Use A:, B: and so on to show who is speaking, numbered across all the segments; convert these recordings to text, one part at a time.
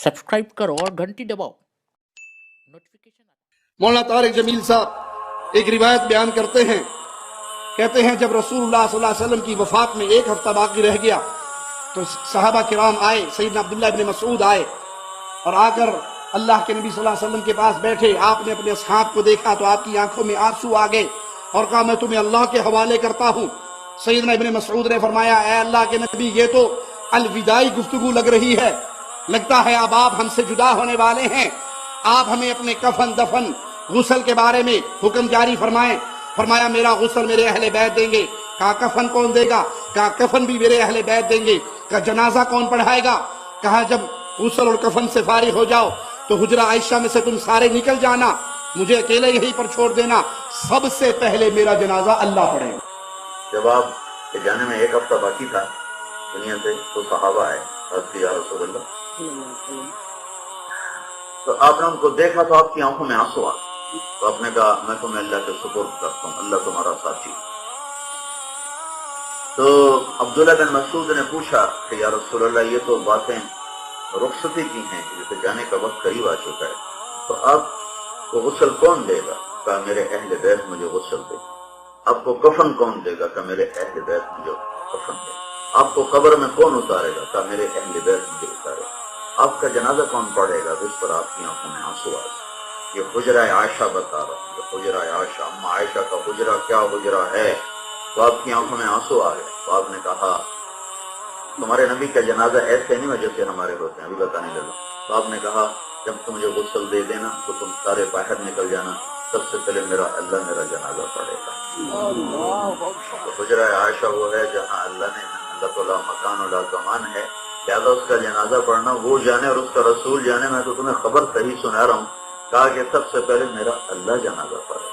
A: Subscribe करो और घंटी दबाओ नोटिफिकेशन।
B: मौलाना तारिक जमील साहब एक रिवायत बयान करते हैं, कहते हैं जब रसूलुल्लाह सल्लल्लाहु अलैहि वसल्लम की वफात में एक हफ्ता बाकी रह गया तो सहाबा किराम आए, सैयदना अब्दुल्ला इब्न मसूद आए और आकर अल्लाह के नबी सल्लल्लाहु अलैहि वसल्लम के पास बैठे। आपने अपने असहाब को देखा तो आपकी आंखों में आंसू आ गए और कहा मैं तुम्हें अल्लाह के हवाले करता हूँ। सैयदना इब्न मसूद ने फरमाया, ऐ अल्लाह के नबी, ये तो अलविदाई गुफ्तगू लग रही है, लगता है अब आप हमसे जुदा होने वाले हैं। आप हमें अपने कफन दफन गुस्ल के बारे में हुक्म जारी फरमाएं। फरमाया मेरा गुस्ल मेरे अहले बैत देंगे। कहा कफन कौन देगा? कहा कफन भी मेरे अहले बैत देंगे। कहा जनाजा कौन पढ़ाएगा? कहा जब गुस्ल और कफन से फारिग हो जाओ तो हुजरा आयशा में से तुम सारे निकल जाना, मुझे अकेले यहीं पर छोड़ देना, सबसे पहले मेरा जनाजा अल्लाह पढ़ेगा।
C: जब आप के जाने में एक हफ्ता बाकी था दुनिया से तो सहाबा आए, या रसूलल्लाह, तो आपने उनको देखा तो आपकी आंखों में आंसू आ, तो आपने कहा मैं तुम्हें अल्लाह के सुपुर्द करता हूँ, अल्लाह तुम्हारा साथी। तो अब्दुल्ला बिन मसूद ने पूछा कि या रसूलल्लाह, ये तो बातें रुखसती की हैं, जैसे जाने का वक्त करीब आ चुका है, तो आपको गुस्ल कौन देगा? कहा मेरे अहले बैत मुझे गुस्ल दे। आपको कफन कौन देगा? कहा मेरे अहले बैत मुझे कफन दे। आपको कब्र में कौन उतारेगा? कहा मेरे अहले बैत मुझे उतारे। आपका जनाजा कौन पढ़ेगा? जिस पर आपकी आंखों में आंसू आ। ये हुजरा आयशा बता रहा हूँ, ये हुजरा आयशा, अम्मा आयशा का हुजरा क्या हुजरा है। तो आपकी आंखों में आंसू आ गए। तो आपने कहा तुम्हारे नबी का जनाजा ऐसे नहीं है जैसे हमारे होते हैं, अभी बताने लगा। तो आपने कहा जब तुम मुझे गुस्ल दे देना तो तुम सारे बाहर निकल जाना, सबसे पहले अल्लाह मेरा जनाजा पढ़ेगा। तो हुजरा आयशा वो है जहाँ अल्लाह ताला मकान और ज़मान है, लिहाजा उसका जनाजा पढ़ना वो जाने और उसका रसूल जाने। मैं तो तुम्हें खबर सही सुना रहा हूँ। कहा कि सबसे पहले मेरा अल्लाह जनाजा पढ़े,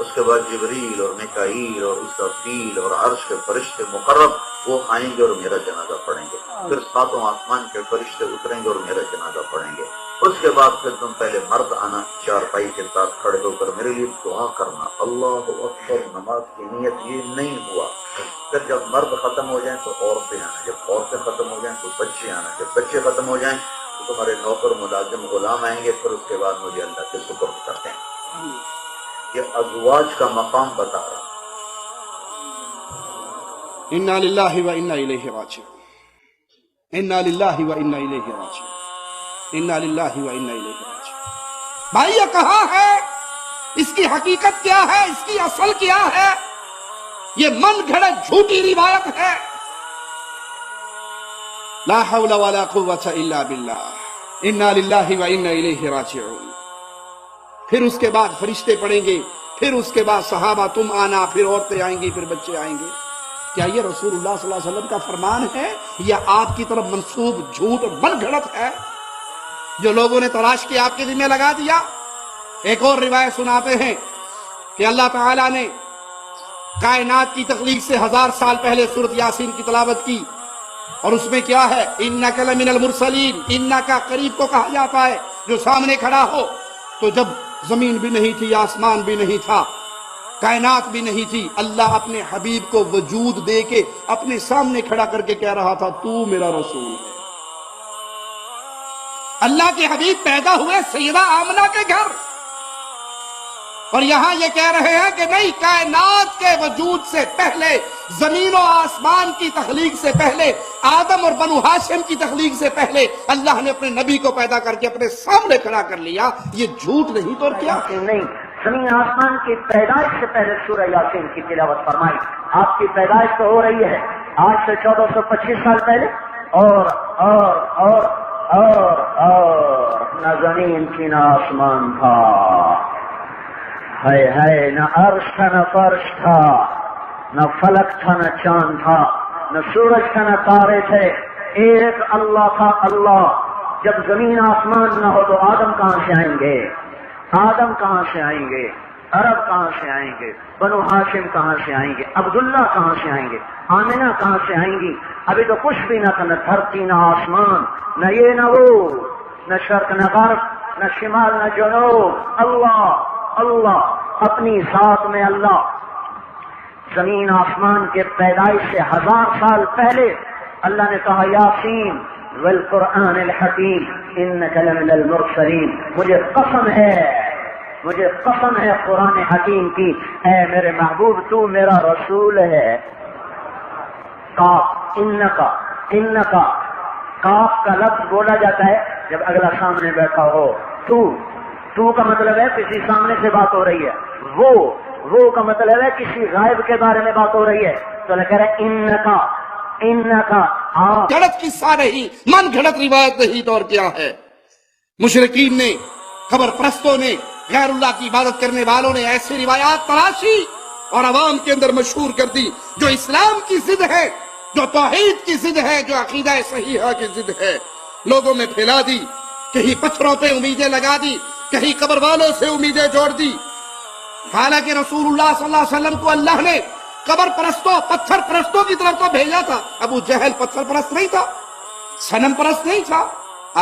C: उसके बाद जिब्रील और मिकाईल और इसराफील और अर्श के फरिश्ते मुकर्रब वो आएंगे और मेरा जनाजा पढ़ेंगे। फिर सातों आसमान के फरिश्ते उतरेंगे और मेरा जनाजा पढ़ेंगे। उसके बाद फिर तुम पहले मर्द आना, चारपाई के साथ खड़े होकर मेरे लिए दुआ करना, अल्लाह अकबर। नमाज की नियत ये नहीं हुआ। फिर जब मर्द खत्म हो जाएं तो औरतें आना, जब औरतें खत्म हो जाएं तो बच्चे आना, जब बच्चे खत्म हो जाएं तो तुम्हारे नौकर मुलाजिम गुलाम आएंगे। फिर उसके बाद मुझे अल्लाह के सुपुर्द करते हैं। ये अज़वाज का मकाम बता रहा।
B: इन्ना लिल्लाहि व इन्ना इलैहि राजिऊन, इन्ना लिल्लाहि व इन्ना इलैहि राजिऊन, इन्ना लिल्लाहि व इन्ना इलैहि राजिऊन। भाई ये कहाँ है? इसकी हकीकत क्या है? इसकी असल क्या है? ये मन घड़त झूठी रिवायत है। ला हौला वला कुव्वता इल्ला बिल्लाह, इन्ना लिल्लाहि व इन्ना इलैहि राजिऊन। फिर उसके बाद फरिश्ते पढ़ेंगे, फिर उसके बाद सहाबा तुम आना, फिर औरतें आएंगी, फिर बच्चे आएंगे। क्या ये रसूलुल्लाह सल्लल्लाहु अलैहि वसल्लम का फरमान है या आपकी तरफ मंसूब झूठ और मनगढ़ंत है जो लोगों ने तलाश के आपके दिल में लगा दिया? एक और रिवायत सुनाते हैं कि अल्लाह ताला ने कायनात की तख्लीक से 1000 साल पहले सूरत यासीन की तिलावत की और उसमें क्या है? इन्नका लमिनल मुरसलीन। इन्नका करीब को कहा जाता है जो सामने खड़ा हो। तो जब जमीन भी नहीं थी, आसमान भी नहीं था, कायनात भी नहीं थी, अल्लाह अपने हबीब को वजूद दे के अपने सामने खड़ा करके कह रहा था तू मेरा रसूल है। अल्लाह के हबीब पैदा हुए सैयदा आमना के घर और यहां ये कह रहे हैं कि नहीं, कायनात के वजूद से पहले, जमीन और आसमान की तख्लीक से पहले, आदम और बनु हाशिम की तख्लीक से पहले अल्लाह ने अपने नबी को पैदा करके अपने सामने खड़ा कर लिया। ये झूठ नहीं तो क्या?
D: नहीं, जमीन आसमान की पैदाइश से पहले सूरह यासीन की तिलावत फरमाई। आपकी पैदाइश तो हो रही है आज से 1425 साल पहले और न जमीन थी न आसमान था, है न अर्श था न फर्श था, न फलक था न चांद था, न सूरज था न तारे थे, एक अल्लाह था अल्लाह। जब जमीन आसमान न हो तो आदम कहां से आएंगे? आदम कहां से आएंगे? अरब कहां से आएंगे? बनु हाशिम कहां से आएंगे? अब्दुल्ला कहां से आएंगे? आमिना कहां से आएंगी? अभी तो कुछ भी न था, न धरती न आसमान, न ये न वो, न शर्क न गर्ब, न शिमाल न जनूब। अल्लाह अल्लाह अपनी जात में अल्लाह। जमीन आसमान के पैदाइश से 1000 साल पहले अल्लाह ने कहा यासीन والقرآن الحکیم انک لمن المرسلین. مجھے قسم ہے قرآن حکیم کی، اے میرے محبوب تو میرا رسول ہے. کاف انکا کاف کا لفظ بولا جاتا ہے جب اگلا سامنے بیٹھا ہو. تو کا مطلب ہے کسی سامنے سے بات ہو رہی ہے. وہ کا مطلب ہے کسی غائب کے بارے میں بات ہو رہی ہے. تو اللہ کہہ رہے انکا
B: گھڑت قصہ نہیں، من گھڑت روایت نہیں تو اور کیا ہے. مشرکین نے، قبر پرستوں نے، غیر اللہ کی عبادت کرنے والوں نے ایسی روایات تراشی اور عوام کے اندر مشہور کر دی جو اسلام کی ضد ہے، جو توحید کی ضد ہے، جو عقیدہ صحیحہ کی ضد ہے. لوگوں میں پھیلا دی، کہیں پتھروں پہ امیدیں لگا دی، کہیں قبر والوں سے امیدیں جوڑ دی. حالانکہ رسول اللہ صلی اللہ علیہ وسلم کو اللہ نے قبر پرستوں، پتھر پرستوں کی طرف تو بھیجا تھا. ابو جہل پتھر پرست نہیں تھا، صنم پرست نہیں تھا.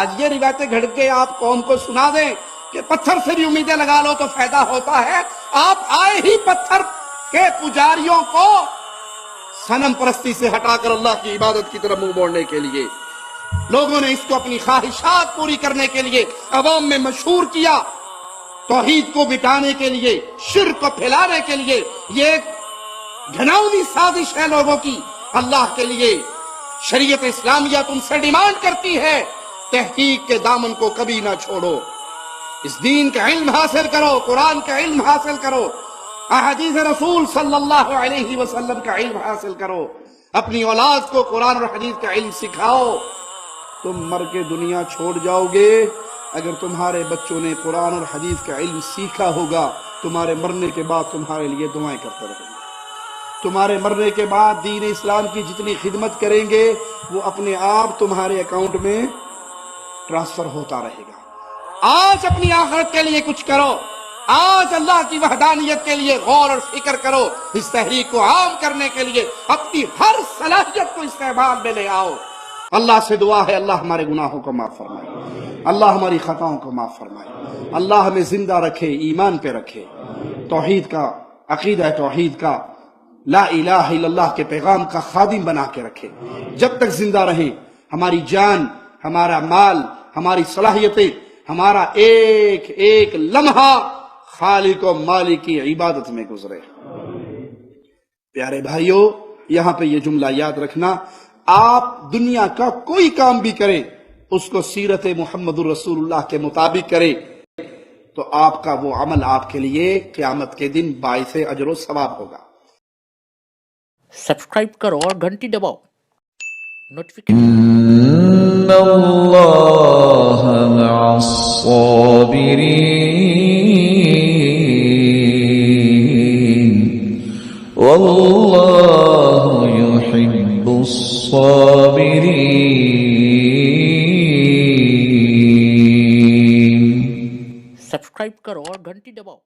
B: آج یہ روایتیں گھڑ کے آپ قوم کو سنا دیں کہ پتھر سے بھی امیدیں لگا لو تو فائدہ ہوتا ہے. آپ آئے ہی پتھر کے پجاریوں کو صنم پرستی سے ہٹا کر اللہ کی عبادت کی طرف منہ موڑنے کے لیے. لوگوں نے اس کو اپنی خواہشات پوری کرنے کے لیے عوام میں مشہور کیا، توحید کو مٹانے کے لیے، شرک کو پھیلانے کے لیے. یہ ایک گھناؤنی سازش ہے لوگوں کی. اللہ کے لیے شریعت اسلامیہ تم سے ڈیمانڈ کرتی ہے تحقیق کے دامن کو کبھی نہ چھوڑو. اس دین کا علم حاصل کرو، قرآن کا علم حاصل کرو، احادیث رسول صلی اللہ علیہ وسلم کا علم حاصل کرو. اپنی اولاد کو قرآن اور حدیث کا علم سکھاؤ. تم مر کے دنیا چھوڑ جاؤ گے، اگر تمہارے بچوں نے قرآن اور حدیث کا علم سیکھا ہوگا تمہارے مرنے کے بعد تمہارے لیے دعائیں کرتے رہیں گے. تمہارے مرنے کے بعد دین اسلام کی جتنی خدمت کریں گے وہ اپنے آپ تمہارے اکاؤنٹ میں ٹرانسفر ہوتا رہے گا. آج اپنی آخرت کے لیے کچھ کرو. آج اللہ کی وحدانیت کے لیے غور اور فکر کرو. اس تحریک کو عام کرنے کے لیے اپنی ہر صلاحیت کو استعمال میں لے آؤ. اللہ سے دعا ہے اللہ ہمارے گناہوں کو معاف فرمائے، اللہ ہماری خطاؤں کو معاف فرمائے، اللہ ہمیں زندہ رکھے، ایمان پہ رکھے، توحید کا عقیدہ توحید کا، لا الہ الا اللہ کے پیغام کا خادم بنا کے رکھے. جب تک زندہ رہیں ہماری جان، ہمارا مال، ہماری صلاحیتیں، ہمارا ایک ایک لمحہ خالق و مالک کی عبادت میں گزرے. پیارے بھائیوں، یہاں پہ یہ جملہ یاد رکھنا، آپ دنیا کا کوئی کام بھی کریں اس کو سیرت محمد الرسول اللہ کے مطابق کریں تو آپ کا وہ عمل آپ کے لیے قیامت کے دن باعث اجر و ثواب ہوگا.
A: سبسکرائب کرو اور گھنٹی دباؤ نوٹیفیکیشن.
E: إن الله مع الصابرين والله يحب الصابرين.
A: سبسکرائب کرو اور گھنٹی دباؤ.